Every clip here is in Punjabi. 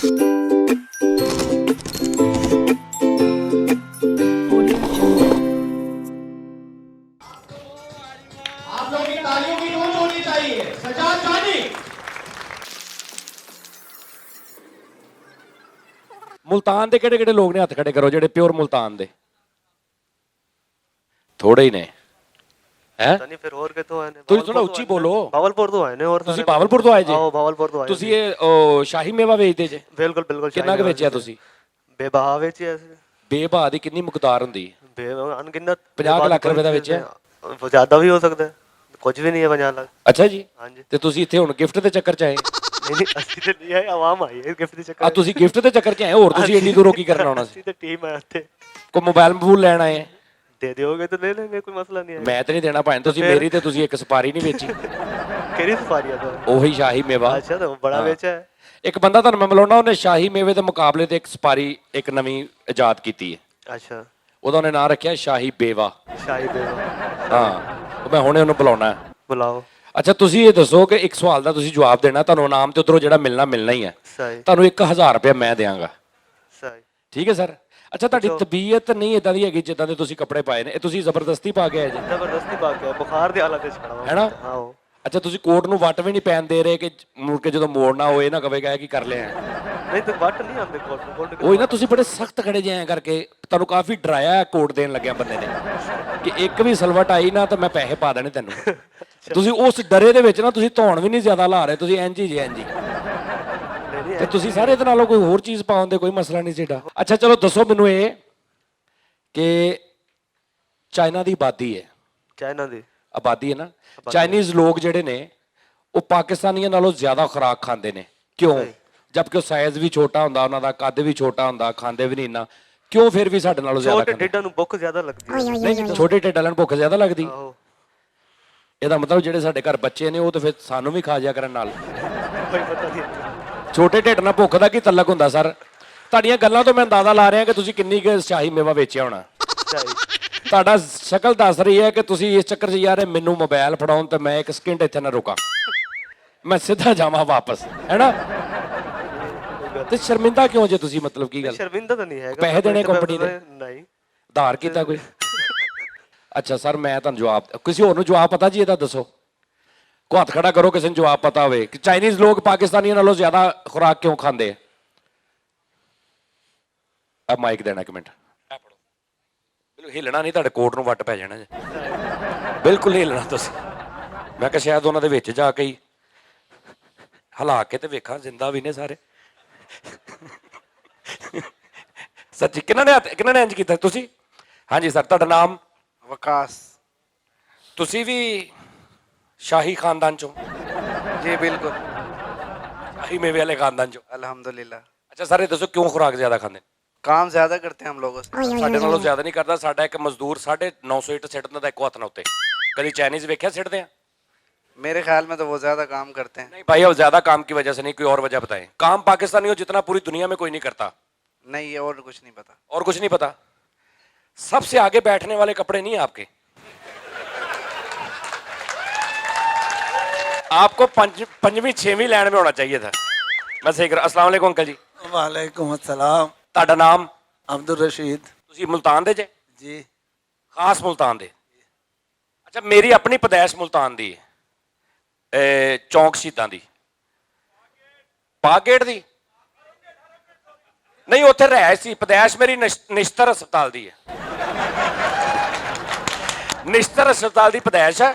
आप लोगों की तालियों की गूंज होनी चाहिए। सजाद जानी। ਮੁਲਤਾਨ ਦੇ ਕਿਹੜੇ ਕਿਹੜੇ ਲੋਕ ਨੇ ਹੱਥ ਖੜੇ ਕਰੋ ਜਿਹੜੇ ਪਿਓਰ ਮੁਲਤਾਨ ਦੇ ਥੋੜੇ ਹੀ ਨੇ ਹੈ ਨਹੀਂ ਫਿਰ ਹੋਰ ਕਿਤੋਂ ਆਏ ਨੇ ਤੁਸੀਂ ਥੋੜਾ ਉੱਚੀ ਬੋਲੋ ਭਾਵਲਪੁਰ ਤੋਂ ਆਏ ਨੇ ਹੋਰ ਤੁਸੀਂ ਭਾਵਲਪੁਰ ਤੋਂ ਆਏ ਜੇ ਆਓ ਭਾਵਲਪੁਰ ਤੋਂ ਆਏ ਤੁਸੀਂ ਇਹ ਸ਼ਾਹੀ ਮੇਵਾ ਵੇਚਦੇ ਜੇ ਬਿਲਕੁਲ ਬਿਲਕੁਲ ਕਿੰਨਾ ਕੁ ਵੇਚਿਆ ਤੁਸੀਂ ਬੇਬਹਾ ਵੇਚਿਆ ਸੀ ਬੇਭਾ ਦੀ ਕਿੰਨੀ ਮੁਕਦਾਰ ਹੁੰਦੀ ਅਣਗਿਣਤ 50 ਲੱਖ ਰੁਪਏ ਦਾ ਵੇਚਿਆ ਜ਼ਿਆਦਾ ਵੀ ਹੋ ਸਕਦਾ ਹੈ ਕੁਝ ਵੀ ਨਹੀਂ ਹੈ 50 ਲੱਖ ਅੱਛਾ ਜੀ ਹਾਂਜੀ ਤੇ ਤੁਸੀਂ ਇੱਥੇ ਹੁਣ ਗਿਫਟ ਦੇ ਚੱਕਰ ਚ ਆਏ ਨਹੀਂ ਅਸੀਂ ਤੇ ਨਹੀਂ ਆਏ ਆਵਾਮ ਆਈ ਹੈ ਗਿਫਟ ਦੇ ਚੱਕਰ ਆ ਤੁਸੀਂ ਗਿਫਟ ਦੇ ਚੱਕਰ ਚ ਆਏ ਹੋਰ ਤੁਸੀਂ ਇੰਨੀ ਦੂਰੋਂ ਕੀ ਕਰਨ ਆਉਣਾ ਸੀ ਅਸੀਂ ਤੇ ਟੀਮ ਹੈ ਉੱਥੇ ਕੋਈ ਮੋਬਾਈਲ ਮਬੂਲ ਲੈਣ ਆਏ ਦੇ ਦਿਓਗੇ ਤਾਂ ਲੈ ਲੈਂਗੇ ਕੋਈ ਮਸਲਾ ਨਹੀਂ ਹੈ ਮੈਂ ਤੇ ਨਹੀਂ ਦੇਣਾ ਭਾਵੇਂ ਤੁਸੀਂ ਮੇਰੀ ਤੇ ਤੁਸੀਂ ਇੱਕ ਸਪਾਰੀ ਨਹੀਂ ਵੇਚੀ ਕਿਹੜੀ ਸਫਾਰੀ ਆ ਤੁਹਾਨੂੰ ਉਹੀ ਸ਼ਾਹੀ ਮੇਵਾ ਅੱਛਾ ਤਾਂ ਬੜਾ ਵੇਚਿਆ ਹੈ ਇੱਕ ਬੰਦਾ ਤੁਹਾਨੂੰ ਮੈਂ ਮਿਲਾਉਣਾ ਉਹਨੇ ਸ਼ਾਹੀ ਮੇਵੇ ਦੇ ਮੁਕਾਬਲੇ ਤੇ ਇੱਕ ਸਪਾਰੀ ਇੱਕ ਨਵੀਂ ਇਜਾਦ ਕੀਤੀ ਹੈ ਅੱਛਾ ਉਹਦਾ ਉਹਨੇ ਨਾਂ ਰੱਖਿਆ ਸ਼ਾਹੀ ਬੇਵਾ ਸ਼ਾਹੀ ਬੇਵਾ ਹਾਂ ਉਹ ਮੈਂ ਹੁਣੇ ਉਹਨੂੰ ਬੁਲਾਉਣਾ ਬੁਲਾਓ ਅੱਛਾ ਤੁਸੀਂ ਇਹ ਦੱਸੋ ਕਿ ਇੱਕ ਸਵਾਲ ਦਾ ਤੁਸੀਂ ਜਵਾਬ ਦੇਣਾ ਤੁਹਾਨੂੰ ਇਨਾਮ ਤੇ ਉਧਰੋਂ ਜਿਹੜਾ ਮਿਲਣਾ ਹੀ ਹੈ ਸਹੀ ਤੁਹਾਨੂੰ 1000 ਰੁਪਏ ਮੈਂ ਦੇਵਾਂਗਾ ਸਹੀ ਠੀਕ ਹੈ ਸਰ ਅੱਛਾ ਤੁਹਾਡੀ ਤਬੀਅਤ ਨਹੀਂ ਇਦਾਂ ਦੀ ਹੈਗੀ ਜਿੱਦਾਂ ਦੇ ਤੁਸੀਂ ਕੱਪੜੇ ਪਾਏ ਨੇ ਇਹ ਤੁਸੀਂ ਜ਼ਬਰਦਸਤੀ ਪਾ ਕੇ ਆਏ ਜੀ ਜ਼ਬਰਦਸਤੀ ਪਾ ਕੇ ਬੁਖਾਰ ਦੇ ਹਾਲਤ ਵਿੱਚ ਖੜਾ ਹੈਨਾ ਹਾਂ ਉਹ ਅੱਛਾ ਤੁਸੀਂ ਕੋਟ ਨੂੰ ਵੱਟ ਵੀ ਨਹੀਂ ਪੈਣ ਦੇ ਰਹੇ ਕਿ ਮੁੜ ਕੇ ਜਦੋਂ ਮੋੜਨਾ ਹੋਏ ਨਾ ਕਵੇਗਾ ਕੀ ਕਰ ਲਿਆ ਨਹੀਂ ਤੇ ਵੱਟ ਨਹੀਂ ਆਉਂਦੇ ਕੋਟ ਉਹੀ ਨਾ ਤੁਸੀਂ ਬੜੇ ਸਖਤ ਖੜੇ ਜੇ ਐਂ ਕਰਕੇ ਤੁਹਾਨੂੰ ਕਾਫੀ ਡਰਾਇਆ ਕੋਟ ਦੇਣ ਲੱਗਿਆ ਬੰਦੇ ਨੇ ਕਿ ਇੱਕ ਵੀ ਸਲਵਟ ਆਈ ਨਾ ਤਾਂ ਮੈਂ ਪੈਸੇ ਪਾ ਦੇਣੇ ਤੈਨੂੰ ਤੁਸੀਂ ਉਸ ਡਰੇ ਦੇ ਵਿੱਚ ਨਾ ਤੁਸੀਂ ਧੌਣ ਵੀ ਨਹੀਂ ਜ਼ਿਆਦਾ ਲਾ ਰਹੇ ਤੁਸੀਂ ਇੰਝ ਹੀ ਜੇ ਇੰਝ ਹੀ ਤੇ ਤੁਸੀਂ ਸਾਰੇ ਇਹਦੇ ਨਾਲੋਂ ਕੋਈ ਹੋਰ ਚੀਜ਼ ਪਾਉਣ ਦੇ ਕੋਈ ਮਸਲਾ ਨਹੀਂ ਸੀਗਾ ਅੱਛਾ ਚਲੋ ਦੱਸੋ ਮੈਨੂੰ ਇਹ ਕਿ ਚਾਈਨਾ ਦੀ ਆਬਾਦੀ ਹੈ ਚਾਈਨਾ ਦੀ ਆਬਾਦੀ ਹੈ ਨਾ ਚਾਈਨੀਜ਼ ਲੋਕ ਜਿਹੜੇ ਨੇ ਉਹ ਪਾਕਿਸਤਾਨੀਆਂ ਨਾਲੋਂ ਜ਼ਿਆਦਾ ਖੁਰਾਕ ਖਾਂਦੇ ਨੇ ਕਿਉਂ ਜਦਕਿ ਉਹ ਸਾਈਜ਼ ਵੀ ਛੋਟਾ ਹੁੰਦਾ ਉਹਨਾਂ ਦਾ ਕੱਦ ਵੀ ਛੋਟਾ ਹੁੰਦਾ ਖਾਂਦੇ ਵੀ ਨਹੀਂ ਇੰਨਾ ਕਿਉਂ ਫਿਰ ਵੀ ਸਾਡੇ ਨਾਲੋਂ ਜ਼ਿਆਦਾ ਛੋਟੇ ਢਿੱਡਾਂ ਨੂੰ ਭੁੱਖ ਜ਼ਿਆਦਾ ਲੱਗਦੀ ਹੈ ਨਹੀਂ ਛੋਟੇ ਢਿੱਡਾਂ ਨੂੰ ਭੁੱਖ ਜ਼ਿਆਦਾ ਲੱਗਦੀ ਆਹੋ ਇਹਦਾ ਮਤਲਬ ਜਿਹੜੇ ਸਾਡੇ ਘਰ ਬੱਚੇ ਨੇ ਉਹ ਤਾਂ ਫਿਰ ਸਾਨੂੰ ਵੀ ਖਾ ਜਾ ਕਰਨ ਨਾਲ ਕੋਈ ਪਤਾ ਨਹੀਂ ਛੋਟੇ ਢਿੱਡ ਨਾਲ ਭੁੱਖ ਦਾ ਕੀ ਤਲਕ ਹੁੰਦਾ ਸਰ ਤੁਹਾਡੀਆਂ ਗੱਲਾਂ ਤੋਂ ਮੈਂ ਅੰਦਾਜ਼ਾ ਲਾ ਰਿਹਾ ਕਿ ਤੁਸੀਂ ਕਿੰਨੀ ਕੁ ਸ਼ਾਹੀ ਮੇਵਾ ਵੇਚਿਆ ਹੋਣਾ ਤੁਹਾਡਾ ਸ਼ਕਲ ਦੱਸ ਰਹੀ ਹੈ ਕਿ ਤੁਸੀਂ ਇਸ ਚੱਕਰ 'ਚ ਯਾਰ ਮੈਨੂੰ ਮੋਬਾਈਲ ਫੜਾਉਣ ਤੇ ਮੈਂ ਇੱਕ ਸਕਿੰਟ ਇੱਥੇ ਨਾ ਰੁਕਾਂ ਮੈਂ ਸਿੱਧਾ ਜਾਵਾਂ ਵਾਪਸ ਹੈਨਾ ਤੇ ਸ਼ਰਮਿੰਦਾ ਕਿਉਂ ਜੇ ਤੁਸੀਂ ਮਤਲਬ ਕੀ ਗੱਲ ਸ਼ਰਮਿੰਦਾ ਤਾਂ ਨਹੀਂ ਹੈਗਾ ਪੈਸੇ ਦੇਣੇ ਕੰਪਨੀ ਦੇ ਨਹੀਂ ਉਧਾਰ ਕੀਤਾ ਕੋਈ ਅੱਛਾ ਸਰ ਮੈਂ ਤੁਹਾਨੂੰ ਜਵਾਬ ਕਿਸੇ ਹੋਰ ਨੂੰ ਜਵਾਬ ਪਤਾ ਜੀ ਇਹਦਾ ਦੱਸੋ ਕੋ ਹੱਥ ਖੜਾ ਕਰੋ ਕਿਸੇ ਨੂੰ ਜਵਾਬ ਪਤਾ ਹੋਵੇ ਕਿ ਚਾਈਨੀਜ਼ ਲੋਕ ਪਾਕਿਸਤਾਨੀਆਂ ਨਾਲੋਂ ਜ਼ਿਆਦਾ ਖੁਰਾਕ ਕਿਉਂ ਖਾਂਦੇ ਆ ਆ ਮਾਈਕ ਦੇਣਾ ਇੱਕ ਮਿੰਟ ਆ ਫੜੋ ਬਿਲਕੁਲ ਹਿੱਲਣਾ ਨਹੀਂ ਤੁਹਾਡੇ ਕੋਟ ਨੂੰ ਵੱਟ ਪੈ ਜਾਣਾ ਜੀ ਬਿਲਕੁਲ ਨਹੀਂ ਹਿੱਲਣਾ ਤੁਸੀਂ ਮੈਂ ਕਿਹਾ ਸ਼ਾਇਦ ਉਹਨਾਂ ਦੇ ਵਿੱਚ ਜਾ ਕੇ ਹੀ ਹਿਲਾ ਕੇ ਤੇ ਵੇਖਾਂ ਜ਼ਿੰਦਾ ਵੀ ਨੇ ਸਾਰੇ ਸੱਚੀ ਕਿਹਨਾਂ ਨੇ ਇੰਜ ਕੀਤਾ ਤੁਸੀਂ ਹਾਂਜੀ ਸਰ ਤੁਹਾਡਾ ਨਾਮ वकास ਤੁਸੀਂ ਵੀ ਸ਼ਾਹੀ ਖਾਨਦਾਨ ਚੋਂ जी बिल्कुल ਸ਼ਾਹੀ ਮੇਵੇ ਵਾਲੇ ਖਾਨਦਾਨ ਚੋਂ अल्हम्दुलिल्लाह ਅੱਛਾ ਸਰ ਇਹ ਦੱਸੋ ਕਿਉਂ ਖੁਰਾਕ ਜ਼ਿਆਦਾ ਖਾਂਦੇ ਨੇ काम ज्यादा करते हैं हम लोगों से ਸਾਡੇ ਨਾਲੋਂ ਜ਼ਿਆਦਾ ਨਹੀਂ ਕਰਦਾ ਸਾਡਾ ਇੱਕ ਮਜ਼ਦੂਰ 950 ਇੱਟ ਸਿੱਟ ਦਿੰਦਾ ਇੱਕੋ ਹੱਥ ਨਾਲ ਉੱਤੇ ਕਦੀ ਚਾਈਨੀਜ਼ ਵੇਖਿਆ ਸਿੱਟਦੇ ਆ मेरे ख्याल में तो वो ज्यादा काम करते हैं नहीं भाई अब ज्यादा काम की वजह से नहीं कोई और वजह बताएं काम पाकिस्तानियों जितना पूरी दुनिया में कोई नहीं करता नहीं ये और कुछ नहीं पता और कुछ नहीं पता सबसे आगे बैठने वाले कपड़े नहीं है आपके आपको पंजवीं छेवीं लाइन में होना चाहिए था मैं सही कर अस्सलाम वालेकुम अंकल जी वालेकुम अस्सलाम ਤੁਹਾਡਾ ਨਾਮ अब्दुल रशीद ਤੁਸੀਂ ਮੁਲਤਾਨ ਦੇ ਜੇ जी ਖਾਸ ਮੁਲਤਾਨ ਦੇ ਅੱਛਾ ਮੇਰੀ ਆਪਣੀ ਪਦੈਸ਼ ਮੁਲਤਾਨ ਦੀ ਹੈ ਚੌਂਕ ਸ਼ਹੀਦਾਂ ਦੀ ਪਾਗੇਟ ਦੀ ਨਹੀਂ ਉੱਥੇ ਰਹਿ ਸੀ ਪਦੈਸ਼ ਮੇਰੀ ਨਿਸ਼ਤਰ ਹਸਪਤਾਲ ਦੀ ਹੈ ਨਿਸ਼ਤਰ ਹਸਪਤਾਲ ਦੀ ਪਦੈਸ਼ ਹੈ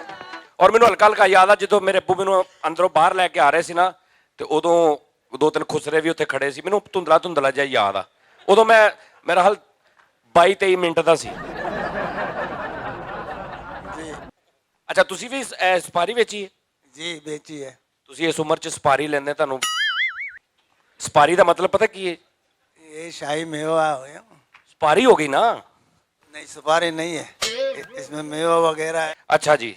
ਔਰ ਮੈਨੂੰ ਹਲਕਾ ਹਲਕਾ ਯਾਦ ਆ ਜਦੋਂ ਮੇਰੇ ਅੱਬੂ ਮੈਨੂੰ ਅੰਦਰੋਂ ਬਾਹਰ ਲੈ ਕੇ ਆ ਰਹੇ ਸੀ ਨਾ ਤੇ ਉਦੋਂ ਦੋ ਤਿੰਨ ਖੁਸਰੇ ਵੀ ਉੱਥੇ ਖੜੇ ਸੀ ਮੈਨੂੰ ਧੁੰਦਲਾ ਜਿਹਾ ਯਾਦ ਆ ਉਦੋਂ ਮੇਰਾ ਹਾਲ 22-23 ਮਿੰਟ ਦਾ ਸੀ ਅੱਛਾ ਤੁਸੀਂ ਵੀ ਸਪਾਰੀ ਵੇਚੀ ਹੈ जी बेची है ਤੁਸੀਂ ਇਸ ਉਮਰ 'ਚ ਸਪਾਰੀ ਲੈਂਦੇ ਤੁਹਾਨੂੰ ਸਪਾਰੀ ਦਾ ਮਤਲਬ ਪਤਾ ਕੀ ਹੈ ये शाही मेवा है ਸਪਾਰੀ ਹੋ ਗਈ ਨਾ नहीं सुपारी नहीं है इसमें मेवा वगैरह है ਅੱਛਾ ਜੀ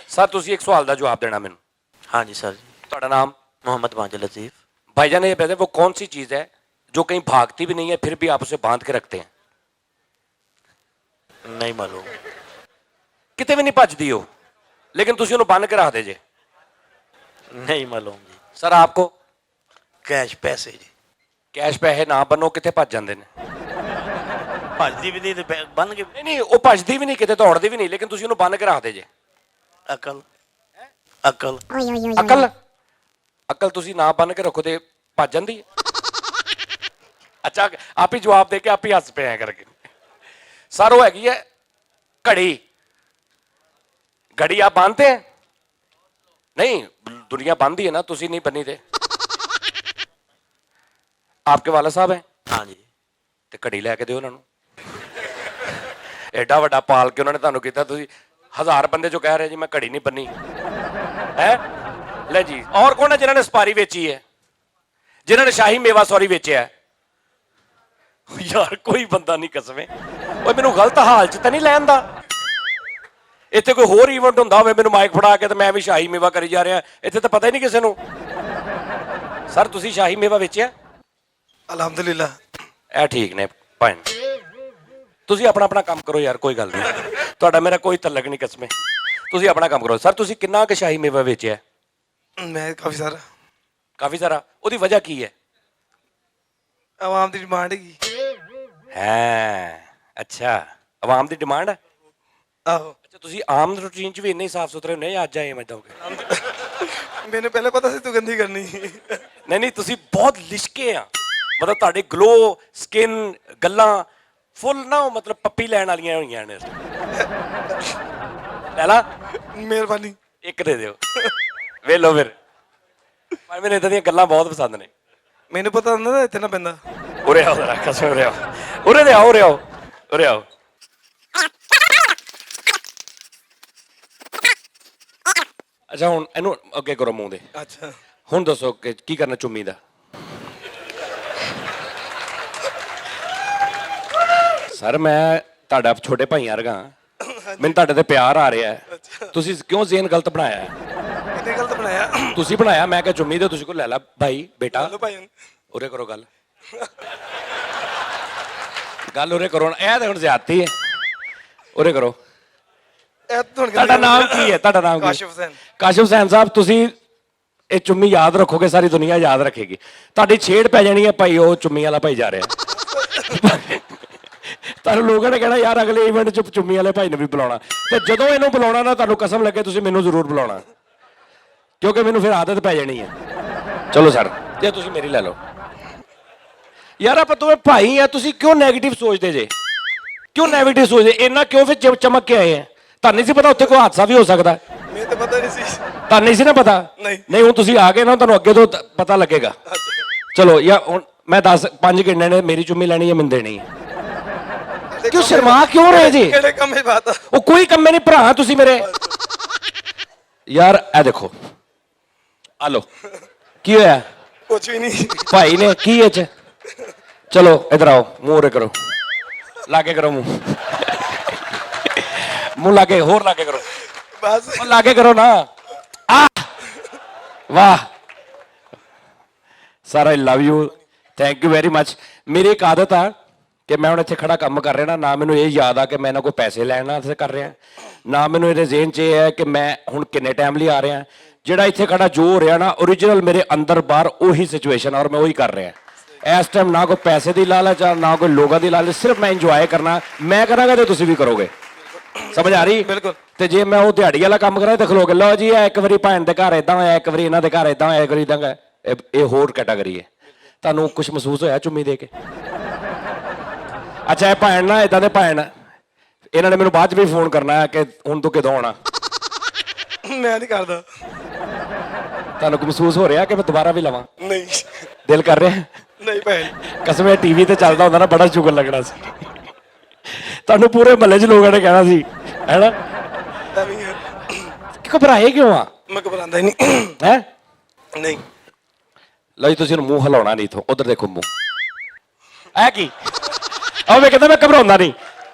ਸਰ ਤੁਸੀਂ ਇੱਕ ਸਵਾਲ ਦਾ ਜਵਾਬ ਦੇਣਾ ਮੈਨੂੰ हाँ जी सर ਤੁਹਾਡਾ ਨਾਮ मोहम्मद माजिद लतीफ़ भाईजान ये बताए वो कौन सी चीज़ है जो कहीं भागती भी नहीं है फिर भी आप उसे बांध के रखते हैं नहीं मालूम किते भी नहीं भजदी हो लेकिन तुसी उन्हें बन के रख दे जे नहीं मालूम जी सर आपको कैश पैसे जी ਕੈਸ਼ ਪੈਸੇ ਨਾ ਬੰਨੋ ਕਿੱਥੇ ਭੱਜ ਜਾਂਦੇ ਨੇ? ਭੱਜਦੀ ਵੀ ਨਹੀਂ ਤੇ ਬੰਨ ਕੇ ਨਹੀਂ ਉਹ ਭੱਜਦੀ ਵੀ ਨਹੀਂ ਕਿਤੇ, ਦੌੜਦੀ ਵੀ ਨਹੀਂ, ਲੇਕਿਨ ਤੁਸੀਂ ਉਹਨੂੰ ਬੰਨ ਕੇ ਰੱਖਦੇ ਜੇ। ਅਕਲ ਅਕਲ ਅਕਲ ਅਕਲ ਤੁਸੀਂ ਨਾ ਬੰਨ ਕੇ ਰੱਖੋ ਤੇ ਭੱਜ ਜਾਂਦੀ ਹੈ। ਅੱਛਾ ਆਪ ਹੀ ਜਵਾਬ ਦੇ ਕੇ ਆਪ ਹੀ ਹੱਸ ਪਿਆ ਕਰਕੇ। ਸਰ ਉਹ ਹੈਗੀ ਹੈ ਘੜੀ। घड़ी आप बांधते हैं? नहीं, दुनिया बांधी है ना, तुसी नहीं बनी थे। आपके वाला साहब है? हाँ जी। ते घड़ी लैके दिओ उन्होंने। एडा वड्डा पाल के उन्होंने तुहानू कीता, तुसी 1000 बंदे जो कह रहे जी मैं घड़ी नहीं बनी है। ले जी, और कौन है जिन्होंने सुपारी बेची है, जिन्होंने शाही मेवा सॉरी बेचा है? यार कोई बंदा नहीं कसमें। ओए मैनू गलत हाल च तो नहीं लैंदा। ਇੱਥੇ ਕੋਈ ਹੋਰ ਈਵੈਂਟ ਹੁੰਦਾ ਹੋਵੇ ਮੈਨੂੰ ਮਾਈਕ ਫੜਾ ਕੇ ਤੇ ਮੈਂ ਵੀ ਸ਼ਾਹੀ ਮੇਵਾ ਕਰੀ ਜਾ ਰਿਹਾ, ਇੱਥੇ ਤਾਂ ਪਤਾ ਹੀ ਨਹੀਂ ਕਿਸੇ ਨੂੰ। ਸਰ ਤੁਸੀਂ ਸ਼ਾਹੀ ਮੇਵਾ ਵੇਚਿਆ? ਅਲਹਮਦੁਲਿਲਾ। ਇਹ ਠੀਕ ਨੇ ਭਾਈ, ਤੁਸੀਂ ਆਪਣਾ ਆਪਣਾ ਕੰਮ ਕਰੋ ਯਾਰ, ਕੋਈ ਗੱਲ ਨਹੀਂ, ਤੁਹਾਡਾ ਮੇਰਾ ਕੋਈ ਤਲਕ ਨਹੀਂ ਕਸਮੇ, ਤੁਸੀਂ ਆਪਣਾ ਕੰਮ ਕਰੋ। ਸਰ ਤੁਸੀਂ ਕਿੰਨਾ ਕੁ ਸ਼ਾਹੀ ਮੇਵਾ ਵੇਚਿਆ? ਮੈਂ ਕਾਫੀ ਸਾਰਾ। ਕਾਫੀ ਸਾਰਾ। ਉਹਦੀ ਵਜ੍ਹਾ ਕੀ ਹੈ? ਆਵਾਮ ਦੀ ਡਿਮਾਂਡ ਹੈਗੀ ਹੈ। ਅੱਛਾ ਆਵਾਮ ਦੀ ਡਿਮਾਂਡ ਹੈ। ਆਹੋ। ਅੱਛਾ ਤੁਸੀਂ ਆਮ ਰੂਟੀਨ 'ਚ ਵੀ ਇੰਨੇ ਸਾਫ਼ ਸੁਥਰੇ ਹੁੰਦੇ ਜਾਂ ਅੱਜ ਆਏ ਮੈਂ ਦੋਗੇ? ਮੈਨੂੰ ਪਹਿਲਾਂ ਪਤਾ ਸੀ ਤੂੰ ਗੰਦੀ ਕਰਨੀ। ਨਹੀਂ ਨਹੀਂ ਤੁਸੀਂ ਬਹੁਤ ਲਿਸ਼ਕੇ ਆ, ਮਤਲਬ ਤੁਹਾਡੇ ਗਲੋ ਸਕਿਨ ਗੱਲਾਂ ਫੁੱਲ ਨਾ ਮਤਲਬ ਪੱਪੀ ਲੈਣ ਵਾਲੀਆਂ ਹੋਈਆਂ ਨੇ। ਲੈ ਲਾ ਮਿਹਰਬਾਨੀ। ਇੱਕ ਦੇ ਦਿਓ ਵੇਖ ਲਓ ਫਿਰ। ਪਰ ਮੈਨੂੰ ਇਦਾਂ ਦੀਆਂ ਗੱਲਾਂ ਬਹੁਤ ਪਸੰਦ ਨੇ। ਮੈਨੂੰ ਪਤਾ ਹੁੰਦਾ ਨਾ ਇੱਥੇ ਨਾ ਪੈਂਦਾ। ਉਰੇ ਆਓ ਜ਼ਰਾ ਕਸਮ, ਉਰੇ ਆਓ, ਉਰੇ ਦੇ ਆਓ, ਉਰੇ ਆਓ, ਉਰੇ ਆਓ। ਅੱਛਾ ਹੁਣ ਇਹਨੂੰ ਅੱਗੇ ਕਰੋ ਮੂੰਹ ਦੇ। ਅੱਛਾ ਹੁਣ ਦੱਸੋ ਕਿ ਕੀ ਕਰਨਾ ਚੁੰਮੀ ਦਾ? ਸਰ ਮੈਂ ਤੁਹਾਡਾ ਛੋਟੇ ਭਾਈ ਵਰਗਾ, ਮੈਨੂੰ ਤੁਹਾਡੇ ਤੇ ਪਿਆਰ ਆ ਰਿਹਾ ਹੈ, ਤੁਸੀਂ ਕਿਉਂ ਜ਼ੇਨ ਗਲਤ ਬਣਾਇਆ ਹੈ? ਕਿਤੇ ਗਲਤ ਬਣਾਇਆ? ਤੁਸੀਂ ਬਣਾਇਆ, ਮੈਂ ਕਿਹਾ ਚੁੰਮੀ ਦੇ, ਤੁਸੀਂ ਕੋ ਲੈ ਲਾ ਭਾਈ ਬੇਟਾ। ਲੋ ਭਾਈ ਉਰੇ ਕਰੋ ਗੱਲ, ਗੱਲ ਉਰੇ ਕਰੋ। ਇਹ ਤਾਂ ਹੁਣ ਜ਼ਿਆਦਤੀ ਹੈ, ਉਰੇ ਕਰੋ। ਤੁਹਾਡਾ ਨਾਮ ਕੀ ਹੈ? ਤੁਹਾਡਾ ਨਾਮ ਕੀ? ਕਾਸ਼ਿਫ ਹੁਸੈਨ। ਕਾਸ਼ਿਫ ਹੁਸੈਨ ਸਾਹਿਬ ਤੁਸੀਂ ਇਹ ਚੁੰਮੀ ਯਾਦ ਰੱਖੋਗੇ, ਸਾਰੀ ਦੁਨੀਆ ਯਾਦ ਰੱਖੇਗੀ। ਤੁਹਾਡੀ ਛੇੜ ਪੈ ਜਾਣੀ ਹੈ ਭਾਈ ਉਹ ਚੁੰਮੀ ਵਾਲਾ ਭਾਈ ਜਾ ਰਿਹਾ। ਤੁਹਾਨੂੰ ਲੋਕਾਂ ਨੇ ਕਹਿਣਾ ਯਾਰ ਅਗਲੇ ਇਵੈਂਟ 'ਚ ਚੁੰਮੀ ਵਾਲੇ ਭਾਈ ਨੂੰ ਵੀ ਬੁਲਾਉਣਾ, ਤੇ ਜਦੋਂ ਇਹਨੂੰ ਬੁਲਾਉਣਾ ਨਾ ਤੁਹਾਨੂੰ ਕਸਮ ਲੱਗੇ ਤੁਸੀਂ ਮੈਨੂੰ ਜ਼ਰੂਰ ਬੁਲਾਉਣਾ, ਕਿਉਂਕਿ ਮੈਨੂੰ ਫਿਰ ਆਦਤ ਪੈ ਜਾਣੀ ਹੈ। ਚਲੋ ਸਰ ਜੇ ਤੁਸੀਂ ਮੇਰੀ ਲੈ ਲਓ। ਯਾਰ ਆਪਾਂ ਦੋਵੇਂ ਭਾਈ ਆ, ਤੁਸੀਂ ਕਿਉਂ ਨੈਗੇਟਿਵ ਸੋਚਦੇ ਜੇ? ਕਿਉਂ ਨੈਗੇਟਿਵ ਸੋਚਦੇ? ਇੰਨਾ ਕਿਉਂ ਫਿਰ ਚਮਕ ਕੇ ਆਏ ਆ? ਤੁਹਾਨੂੰ ਨਹੀਂ ਸੀ ਪਤਾ ਉੱਥੇ ਕੋਈ ਹਾਦਸਾ ਵੀ ਹੋ ਸਕਦਾ? ਮੈਨੂੰ ਤਾਂ ਪਤਾ ਨਹੀਂ ਸੀ। ਤੁਹਾਨੂੰ ਨਹੀਂ ਸੀ ਨਾ ਪਤਾ? ਨਹੀਂ ਹੁਣ ਤੁਸੀਂ ਆ ਗਏ ਨਾ, ਤੁਹਾਨੂੰ ਅੱਗੇ ਤੋਂ ਪਤਾ ਲੱਗੇਗਾ। ਚਲੋ ਯਾਰ ਹੁਣ ਮੈਂ 5 ਘੰਟੇ ਨੇ ਮੇਰੀ ਚੁੰਮੀ ਲੈਣੀ ਹੈ, ਮੈਨੂੰ ਦੇਣੀ ਹੈ। ਕਿਉਂ ਸ਼ਰਮਾ ਕਿਉਂ ਰਹੇ ਜੀ? ਕਿਹੜੇ ਕੰਮੇ ਬਾਤ ਆ? ਉਹ ਕੋਈ ਕੰਮੇ ਨਹੀਂ ਭਰਾ ਤੁਸੀਂ ਮੇਰੇ। ਯਾਰ ਇਹ ਦੇਖੋ ਆ ਲੋ, ਕੀ ਹੋਇਆ? ਕੁਝ ਵੀ ਨਹੀਂ ਭਾਈ ਨੇ ਕੀ ਇਹ ਚ? ਚਲੋ ਇਧਰ ਆਓ, ਮੂੰਹ ਉਰੇ ਕਰੋ, ਲਾਗੇ ਕਰੋ ਮੂੰਹ, ਮੂੰਹ ਲਾਗੇ, ਹੋਰ ਲਾਗੇ ਕਰੋ, ਬਸ ਉਹ ਲਾਗੇ ਕਰੋ ਨਾ। ਆ ਵਾਹ sir I love you, thank you very much. ਮੇਰੀ ਇੱਕ ਆਦਤ ਆ ਕਿ ਮੈਂ ਹੁਣ ਇੱਥੇ ਖੜਾ ਕੰਮ ਕਰ ਰਿਹਾ ਨਾ ਮੈਨੂੰ ਇਹ ਯਾਦ ਆ ਕਿ ਮੈਂ ਇਹਨਾਂ ਕੋਈ ਪੈਸੇ ਲੈਣ ਵਾਸਤੇ ਕਰ ਰਿਹਾ, ਨਾ ਮੈਨੂੰ ਇਹਦੇ ਜ਼ਿਹਨ 'ਚ ਇਹ ਹੈ ਕਿ ਮੈਂ ਹੁਣ ਕਿੰਨੇ ਟਾਈਮ ਲਈ ਆ ਰਿਹਾ। ਜਿਹੜਾ ਇੱਥੇ ਖੜਾ ਜੋ ਹੋ ਰਿਹਾ ਨਾ ਓਰੀਜਨਲ ਮੇਰੇ ਅੰਦਰ ਬਾਹਰ ਉਹੀ ਸਿਚੁਏਸ਼ਨ ਔਰ ਮੈਂ ਉਹੀ ਕਰ ਰਿਹਾ ਇਸ ਟਾਈਮ। ਨਾ ਕੋਈ ਪੈਸੇ ਦੀ ਲਾਲਚ ਆ, ਨਾ ਕੋਈ ਲੋਕਾਂ ਦੀ ਲਾਲਚ, ਸਿਰਫ ਮੈਂ ਇੰਜੋਏ ਕਰਨਾ। ਮੈਂ ਕਰਾਂਗਾ ਤੇ ਤੁਸੀਂ ਵੀ ਕਰੋਗੇ, ਸਮਝ ਆ ਰਹੀ? ਬਿਲਕੁਲ। ਤੇ ਜੇ ਮੈਂ ਉਹ ਦਿਹਾੜੀ ਵਾਲਾ ਕੰਮ ਕਰਾਂ ਤੇ ਖਲੋਗੇ ਲਓ ਜੀ ਇੱਕ ਵਾਰੀ ਭੈਣ ਦੇ ਘਰ ਏਦਾਂ ਹੋਇਆ, ਇੱਕ ਵਾਰੀ ਇਹਨਾਂ ਦੇ ਘਰ ਏਦਾਂ ਹੋਇਆ, ਇੱਕ ਵਾਰੀ ਏਦਾਂ। ਇਹ ਹੋਰ ਕੈਟਾਗਰੀ ਹੈ। ਤੁਹਾਨੂੰ ਕੁਝ ਮਹਿਸੂਸ ਹੋਇਆ ਚੁੰਮੀ ਦੇ ਕੇ? ਅੱਛਾ ਇਹ ਭੈਣ ਨਾ ਏਦਾਂ ਦੇ ਭੈਣ, ਇਹਨਾਂ ਨੇ ਮੈਨੂੰ ਬਾਅਦ ਚ ਵੀ ਫੋਨ ਕਰਨਾ ਕਿ ਹੁਣ ਤੂੰ ਕਦੋਂ ਆਉਣਾ। ਮੈਂ ਨਹੀਂ ਕਰਦਾ। ਤੁਹਾਨੂੰ ਮਹਿਸੂਸ ਹੋ ਰਿਹਾ ਕਿ ਮੈਂ ਦੁਬਾਰਾ ਵੀ ਲਵਾਂ? ਨਹੀਂ ਦਿਲ ਕਰ ਰਿਹਾ? ਨਹੀਂ ਭੈਣ ਕਸਮ ਟੀਵੀ ਤੇ ਚੱਲਦਾ ਹੁੰਦਾ ਨਾ ਬੜਾ ਸ਼ੁਕਰ ਲੱਗਣਾ ਸੀ। ਤੁਹਾਨੂੰ ਪੂਰੇ ਮਹੱਲੇ 'ਚ ਲੋਕਾਂ ਨੇ ਕਹਿਣਾ ਸੀ ਹੈਨਾ ਘਬਰਾਏ ਕਿਉਂ ਆ? ਮੈਂ ਘਬਰਾਉਂਦਾ ਹੀ ਨਹੀਂ ਹੈ। ਨਹੀਂ ਲਓ ਜੀ ਤੁਸੀਂ ਮੂੰਹ ਹਿਲਾਉਣਾ ਨਹੀਂ ਇਥੋਂ, ਉਧਰ ਦੇਖੋ ਮੂੰਹ। ਇਹ ਕੀ? ਉਹ ਮੈਂ ਕਹਿੰਦਾ ਮੈਂ ਘਬਰਾਉਂਦਾ ਨਹੀਂ।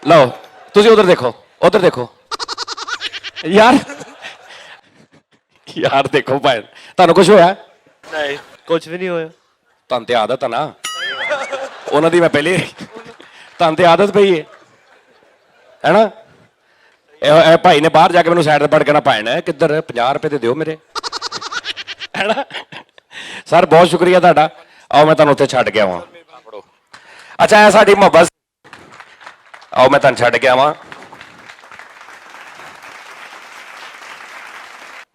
ਲਓ ਤੁਸੀਂ ਉਧਰ ਦੇਖੋ, ਉਧਰ ਦੇਖੋ। ਯਾਰ ਯਾਰ ਦੇਖੋ ਭਾਈ ਤੁਹਾਨੂੰ ਕੁਝ ਹੋਇਆ? ਨਹੀਂ ਕੁਝ ਵੀ ਨਹੀਂ ਹੋਇਆ। ਤੁਹਾਨੂੰ ਤੇ ਆਦਤ ਆ ਨਾ ਉਹਨਾਂ ਦੀ, ਮੈਂ ਪਹਿਲੇ ਤੁਹਾਨੂੰ ਤੇ ਆਦਤ ਪਈ ਹੈ ਨਾ। ਇਹ ਭਾਈ ਨੇ ਬਾਹਰ ਜਾ ਕੇ ਮੈਨੂੰ ਸਾਈਡ ਤੇ ਪੜ ਕੇ ਨਾ ਪਾਣਾ ਕਿੱਧਰ 50 ਰੁਪਏ ਤੇ ਦਿਓ ਮੇਰੇ, ਹੈਨਾ। ਸਰ ਬਹੁਤ ਸ਼ੁਕਰੀਆ ਤੁਹਾਡਾ। ਆਓ ਮੈਂ ਤੁਹਾਨੂੰ ਉੱਥੇ ਛੱਡ ਕੇ ਆਵਾਂ। ਅੱਛਾ ਇਹ ਸਾਡੀ ਮੁਹੱਬਤ, ਆਓ ਮੈਂ ਤੁਹਾਨੂੰ ਛੱਡ ਕੇ ਆਵਾਂ।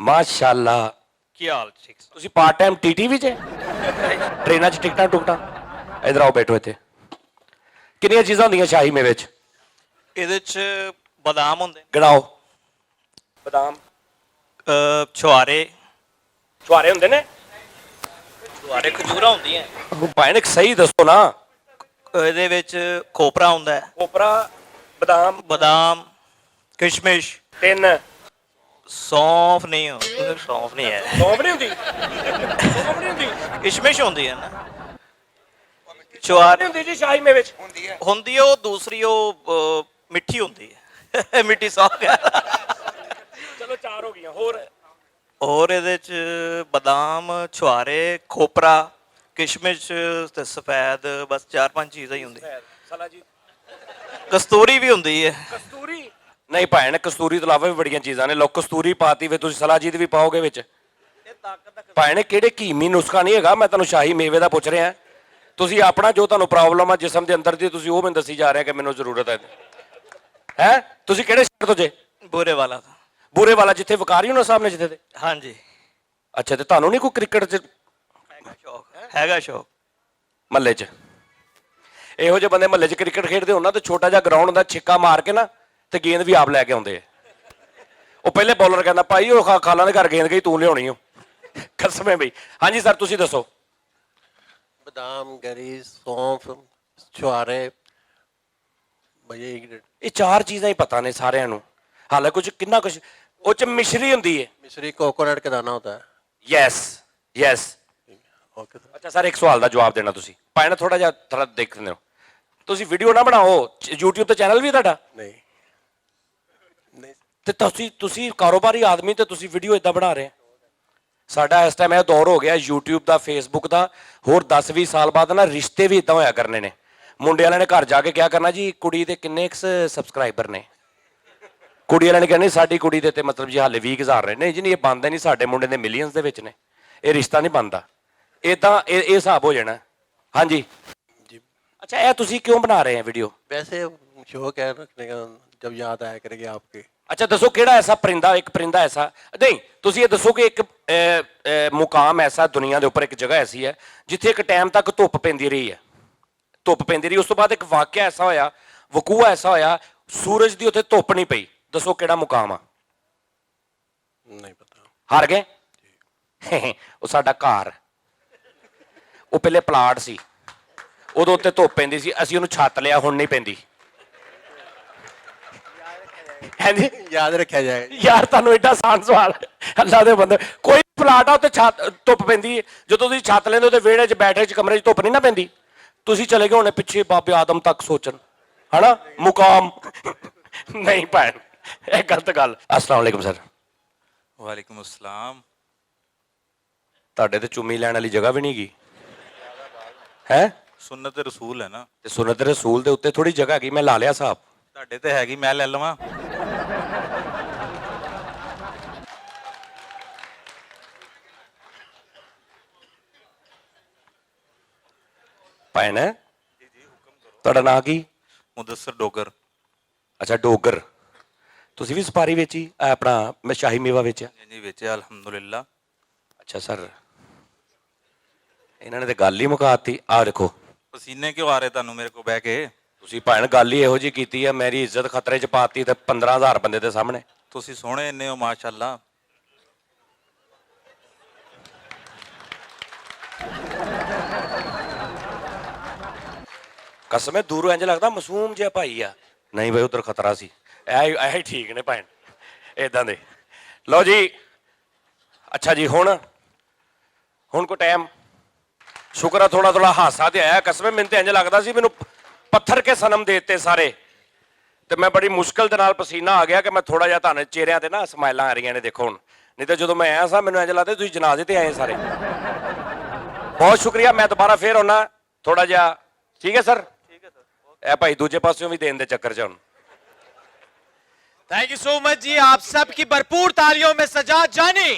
ਮਾਸ਼ਾਅੱਲਾ, ਕੀ ਹਾਲ? ਠੀਕ। ਤੁਸੀਂ ਪਾਰਟ ਟਾਈਮ ਟੀਟੀ ਵਿੱਚ ਟ੍ਰੇਨਾਂ 'ਚ ਟਿਕਟਾਂ ਟੁਕਟਾਂ? ਇਧਰ ਆਓ ਬੈਠੋ ਇੱਥੇ। ਕਿੰਨੀਆਂ ਚੀਜ਼ਾਂ ਹੁੰਦੀਆਂ ਸ਼ਾਹੀ ਮੇਵੇ 'ਚ? ਇਹਦੇ ਚ ਬਦਾਮ ਹੁੰਦੇ ਗਿਣਾਓ। ਬਦਾਮ, ਛੁਆਰੇ ਹੁੰਦੇ ਨੇ। ਛੁਆਰੇ ਖਜੂਰਾਂ ਹੁੰਦੀਆਂ। ਭਾਈ ਨੇ ਸਹੀ ਦੱਸੋ ਨਾ। ਇਹਦੇ ਵਿੱਚ ਖੋਪਰਾ ਹੁੰਦਾ ਹੈ, ਕੋਪਰਾ, ਬਦਾਮ, ਬਦਾਮ, ਕਿਸ਼ਮਿਸ਼, 3 ਸੌਂਫ ਨਹੀਂ ਸੌਂਫ ਨਹੀਂ ਹੈ, ਸੌਂਫ ਨਹੀਂ ਹੁੰਦੀ। ਕਿਸ਼ਮਿਸ਼ ਹੁੰਦੀ ਹੈ ਨਾ। ਛੁਆਰੇ ਹੁੰਦੀ ਜੀ ਸ਼ਾਹੀ ਮੇਵੇ 'ਚ। ਹੁੰਦੀ ਹੈ ਉਹ ਦੂਸਰੀ, ਉਹ ਮਿੱਠੀ ਹੁੰਦੀ ਹੈ। ਮਿੱਠੀ ਸੌਂਫ। ਚਲੋ 4 ਹੋ ਗਈਆਂ। ਹੋਰ ਇਹਦੇ ਚ ਬਦਾਮ, ਛੁਆਰੇ, ਖੋਪਰਾ, ਕਿਸ਼ਮਿਸ਼ ਤੇ ਸਫੈਦ, ਬਸ 4-5 ਚੀਜ਼ਾਂ ਹੀ ਹੁੰਦੀਆਂ। ਸਲਾਜੀ, ਕਸਤੂਰੀ ਵੀ ਹੁੰਦੀ ਹੈ। ਕਸਤੂਰੀ ਨਹੀਂ ਭੈਣ, ਕਸਤੂਰੀ ਤੋਂ ਇਲਾਵਾ ਵੀ ਬੜੀਆਂ ਚੀਜ਼ਾਂ ਨੇ। ਲੋਕ ਕਸਤੂਰੀ ਪਾਤੀ ਵੇ, ਤੁਸੀਂ ਸਲਾਜੀਤ ਵੀ ਪਾਓਗੇ ਵਿੱਚ। ਭੈਣ ਕਿਹੜੇ ਕੀਮੀ ਨੁਸਖਾ ਨਹੀਂ ਹੈਗਾ, ਮੈਂ ਤੁਹਾਨੂੰ ਸ਼ਾਹੀ ਮੇਵੇ ਦਾ ਪੁੱਛ ਰਿਹਾ। ਤੁਸੀਂ ਆਪਣਾ ਜੋ ਤੁਹਾਨੂੰ ਪ੍ਰੋਬਲਮ ਆ ਜਿਸਮ ਦੇ ਅੰਦਰ ਦੀ, ਤੁਸੀਂ ਉਹ ਮੈਨੂੰ ਦੱਸੀ ਜਾ ਰਹੇ ਕਿ ਮੈਨੂੰ ਜ਼ਰੂਰਤ ਹੈ। ਤੁਸੀਂ ਕਿਹੜੇ ਸ਼ਹਿਰ ਤੋਂ ਜੇ? ਬੂਰੇ ਵਾਲਾ। ਬੂਰੇ ਵਾਲਾ, ਜਿੱਥੇ ਵਕਾਰੀ ਉਹਨਾਂ ਸਾਹਮਣੇ ਜਿੱਥੇ ਤੇ? ਹਾਂਜੀ। ਅੱਛਾ, ਤੇ ਤੁਹਾਨੂੰ ਨਹੀਂ ਕੋਈ ਕ੍ਰਿਕਟ 'ਚ ਹੈਗਾ ਸ਼ੌਕ? ਮਹੱਲੇ 'ਚ ਇਹੋ ਜਿਹੇ ਬੰਦੇ ਮਹੱਲੇ 'ਚ ਕ੍ਰਿਕਟ ਖੇਡਦੇ ਹੋਣ ਨਾ, ਤੇ ਛੋਟਾ ਜਿਹਾ ਗਰਾਊਂਡ ਹੁੰਦਾ, ਛਿੱਕਾ ਮਾਰ ਕੇ ਨਾ ਤੇ ਗੇਂਦ ਵੀ ਆਪ ਲੈ ਕੇ ਆਉਂਦੇ ਆ। ਉਹ ਪਹਿਲੇ ਬੌਲਰ ਕਹਿੰਦਾ ਭਾਈ ਉਹ ਖਾਲਾਂ ਦੇ ਘਰ ਗੇਂਦ ਗਈ, ਤੂੰ ਲਿਆਉਣੀ ਹੋ। ਕਸਮੇ ਬਈ। ਹਾਂਜੀ ਸਰ, ਤੁਸੀਂ ਦੱਸੋ। बादाम, गरी, सौंफ, छुआरे, ਇਹ 4 ਚੀਜ਼ਾਂ ਹੀ ਪਤਾ ਨੇ ਸਾਰਿਆਂ ਨੂੰ। ਹਾਲੇ ਕੁਝ ਕਿੰਨਾ ਕੁਝ ਉਹ 'ਚ ਮਿਸ਼ਰੀ ਹੁੰਦੀ ਹੈ। मिश्री कोकोनट का दाना होता है। ਯੈਸ। Okay sir. ਅੱਛਾ ਸਰ, ਇੱਕ ਸਵਾਲ ਦਾ ਜਵਾਬ ਦੇਣਾ ਤੁਸੀਂ। ਭਾਵੇਂ ਥੋੜਾ ਜਿਹਾ ਥੋੜਾ ਦੇਖ ਲੈਂਦੇ ਹੋ ਤੁਸੀਂ। ਵੀਡੀਓ ਨਾ ਬਣਾਓ, YouTube ਤੇ ਚੈਨਲ ਵੀ ਤੁਹਾਡਾ नहीं नहीं ਤੇ ਤੁਸੀਂ ਕਾਰੋਬਾਰੀ ਆਦਮੀ ਤੇ ਤੁਸੀਂ ਵੀਡੀਓ ਇਦਾਂ ਬਣਾ ਰਹੇ। ਸਾਡਾ ਇਸ ਟਾਈਮ ਇਹ ਦੌਰ ਹੋ ਗਿਆ YouTube ਦਾ, Facebook ਦਾ। ਹੋਰ 10-20 ਸਾਲ ਬਾਅਦ ਨਾ ਰਿਸ਼ਤੇ ਵੀ ਇਦਾਂ ਹੋਇਆ ਕਰਨੇ ਨੇ। ਮੁੰਡੇ ਵਾਲਿਆਂ ਨੇ ਘਰ ਜਾ ਕੇ ਕਿਹਾ ਕਰਨਾ ਜੀ ਕੁੜੀ ਦੇ ਕਿੰਨੇ ਸਬਸਕ੍ਰਾਈਬਰ ਨੇ। ਕੁੜੀ ਵਾਲਿਆਂ ਨੇ ਕਹਿੰਦੇ ਸਾਡੀ ਕੁੜੀ ਦੇ ਤੇ ਮਤਲਬ ਜੀ ਹਾਲੇ 20,000 ਨੇ। ਨਹੀਂ ਜੀ ਨਹੀਂ, ਇਹ ਬਣਦਾ ਨਹੀਂ, ਸਾਡੇ ਮੁੰਡੇ ਦੇ ਮਿਲੀਅਨਸ ਦੇ ਵਿੱਚ ਨੇ। ਇਹ ਰਿਸ਼ਤਾ ਨਹੀਂ ਬਣਦਾ ਇਦਾਂ। ਇਹ ਹਿਸਾਬ ਹੋ ਜਾਣਾ। ਹਾਂਜੀ जी। ਅੱਛਾ, ਇਹ ਤੁਸੀਂ ਕਿਉਂ ਬਣਾ ਰਹੇ ਆ ਵੀਡੀਓ? वैसे शौक है रखने का, जब याद आया करेगी आपकी। ਅੱਛਾ ਦੱਸੋ, ਕਿਹੜਾ ਐਸਾ ਪਰਿੰਦਾ, ਇੱਕ ਪਰਿੰਦਾ ਐਸਾ ਨਹੀਂ, ਤੁਸੀਂ ਇਹ ਦੱਸੋ ਕਿ ਇੱਕ ਮੁਕਾਮ ਐਸਾ ਦੁਨੀਆ ਦੇ ਉੱਪਰ, ਇੱਕ ਜਗ੍ਹਾ ਐਸੀ ਹੈ ਜਿੱਥੇ ਇੱਕ ਟਾਈਮ ਤੱਕ ਧੁੱਪ ਪੈਂਦੀ ਰਹੀ ਹੈ। ਧੁੱਪ ਪੈਂਦੀ ਰਹੀ, ਉਸ ਤੋਂ ਬਾਅਦ ਇੱਕ ਵਾਕਿਆ ਐਸਾ ਹੋਇਆ, ਵਕੂਆ ਐਸਾ ਹੋਇਆ, ਸੂਰਜ ਦੀ ਉੱਥੇ ਧੁੱਪ ਨਹੀਂ ਪਈ। ਦੱਸੋ ਕਿਹੜਾ ਮੁਕਾਮ ਆ? नहीं पता। ਹਾਰ ਗਏ? ਉਹ ਸਾਡਾ ਘਰ, ਉਹ ਪਹਿਲੇ ਪਲਾਟ ਸੀ, ਉਦੋਂ ਉੱਤੇ ਧੁੱਪ ਪੈਂਦੀ ਸੀ, ਅਸੀਂ ਉਹਨੂੰ ਛੱਤ ਲਿਆ, ਹੁਣ ਨਹੀਂ ਪੈਂਦੀ। ਹਾਂਜੀ याद रखा जाएगा। ਯਾਰ ਤੁਹਾਨੂੰ ਐਡਾ ਆਸਾਨ ਸਵਾਲ, ਅੱਲਾ ਦੇ ਬੰਦੇ। ਕੋਈ ਪਲਾਟ ਆ ਉੱਤੇ ਧੁੱਪ ਪੈਂਦੀ ਹੈ। ਜਦੋਂ ਤੁਸੀਂ ਛੱਤ ਲੈਂਦੇ ਹੋ ਤੇ ਵਿਹੜੇ 'ਚ ਬੈਠੇ 'ਚ ਕਮਰੇ 'ਚ ਧੁੱਪ ਨਹੀਂ ਨਾ ਪੈਂਦੀ। ਤੁਸੀਂ ਚਲੇ ਗਏ ਹੋਣੇ ਪਿੱਛੇ ਬਾਬੇ ਆਦਮ ਤੱਕ ਸੋਚਣ, ਹਨਾ ਮੁਕਾਮ। ਨਹੀਂ ਭੈਣ, ਇਹ ਗਲਤ ਗੱਲ। ਅਸਲਾਮ ਵਾਲੇਕੁਮ ਸਰ। ਵਾਲੇਕੁਮ ਅਸਲਾਮ। ਤੁਹਾਡੇ ਤੇ ਚੁੰਮੀ ਲੈਣ ਵਾਲੀ ਜਗ੍ਹਾ ਵੀ ਨਹੀਂ ਗਈ ਹੈ। ਸੁਨਨਤ ਰਸੂਲ ਹੈ ਨਾ। ਤੇ ਸੁਨਨਤ ਰਸੂਲ ਦੇ ਉੱਤੇ ਥੋੜੀ ਜਗ੍ਹਾ ਹੈਗੀ, ਮੈਂ ਲਾ ਲਿਆ ਸਾਹਿਬ। ਤੁਹਾਡੇ ਤੇ ਹੈਗੀ, ਮੈਂ ਲੈ ਲਵਾਂ। ਭੈਣ ਤੁਹਾਡਾ ਨਾਂ ਕੀ? ਮੁਦੱਸਰ ਡੋਗਰ। ਅੱਛਾ ਡੋਗਰ। ਤੁਸੀਂ ਵੀ ਸਪਾਰੀ ਵੇਚੀ? ਆਪਣਾ ਮੈਂ ਸ਼ਾਹੀ ਮੇਵਾ ਵੇਚਿਆ ਜੀ ਵੇਚਿਆ ਅਲਹਮਦੁਲਿਲਾ। ਅੱਛਾ ਸਰ, ਇਹਨਾਂ ਨੇ ਤੇ ਗੱਲ ਹੀ ਮੁਕਾਤੀ। ਆਹ ਦੇਖੋ ਪਸੀਨੇ ਕਿਉਂ ਆ ਰਹੇ ਤੁਹਾਨੂੰ ਮੇਰੇ ਕੋਲ ਬਹਿ ਕੇ? ਤੁਸੀਂ ਭੈਣ ਗੱਲ ਹੀ ਇਹੋ ਜਿਹੀ ਕੀਤੀ ਆ, ਮੇਰੀ ਇੱਜ਼ਤ ਖਤਰੇ 'ਚ ਪਾਤੀ ਤੇ 15,000 ਬੰਦੇ ਦੇ ਸਾਹਮਣੇ। ਤੁਸੀਂ ਸੋਹਣੇ ਇੰਨੇ ਹੋ ਮਾਸ਼ਾਅੱਲਾ। ਕਸਮੇ ਦੂਰੋਂ ਇੰਜ ਲੱਗਦਾ ਮਾਸੂਮ ਜਿਹਾ ਭਾਈ ਆ। ਨਹੀਂ ਬਈ ਉਧਰ ਖਤਰਾ ਸੀ। ਇਹ ਠੀਕ ਨੇ ਭੈਣ ਇਦਾਂ ਦੇ। ਲਓ ਜੀ, ਅੱਛਾ ਜੀ, ਹੁਣ ਕੋ ਟਾਈਮ ਸ਼ੁਕਰ ਆ ਥੋੜਾ ਹਾਸਾ ਤੇ ਆਇਆ। ਕਸਮੇ ਮੈਨੂੰ ਤੇ ਇੰਜ ਲੱਗਦਾ ਸੀ ਮੈਨੂੰ ਪੱਥਰ ਕੇ ਸਨਮ ਦੇ ਦਿੱਤੇ ਸਾਰੇ, ਤੇ ਮੈਂ ਬੜੀ ਮੁਸ਼ਕਲ ਦੇ ਨਾਲ ਪਸੀਨਾ ਆ ਗਿਆ ਕਿ ਮੈਂ ਥੋੜਾ ਜਿਹਾ ਤੁਹਾਨੂੰ ਚਿਹਰਿਆਂ ਤੇ ਨਾ ਸਮਾਈਲਾਂ ਆ ਰਹੀਆਂ ਨੇ ਦੇਖੋ ਹੁਣ। ਨਹੀਂ ਤਾਂ ਜਦੋਂ ਮੈਂ ਆਇਆ ਸਾਂ ਮੈਨੂੰ ਇੰਜ ਲੱਗਦਾ ਤੁਸੀਂ ਜਨਾਜ਼ੇ ਤੇ ਆਏ ਸਾਰੇ। ਬਹੁਤ ਸ਼ੁਕਰੀਆ, ਮੈਂ ਦੁਬਾਰਾ ਫੇਰ ਆਉਣਾ ਥੋੜਾ ਜਿਹਾ। ਠੀਕ ਹੈ ਸਰ? ਠੀਕ ਹੈ ਸਰ। ਇਹ ਭਾਈ ਦੂਜੇ ਪਾਸਿਓਂ ਵੀ ਦੇਣ ਦੇ ਚੱਕਰ 'ਚ ਹੁਣ। थैंक यू सो मच जी, आप सबकी भरपूर तालियों में सजा जानी।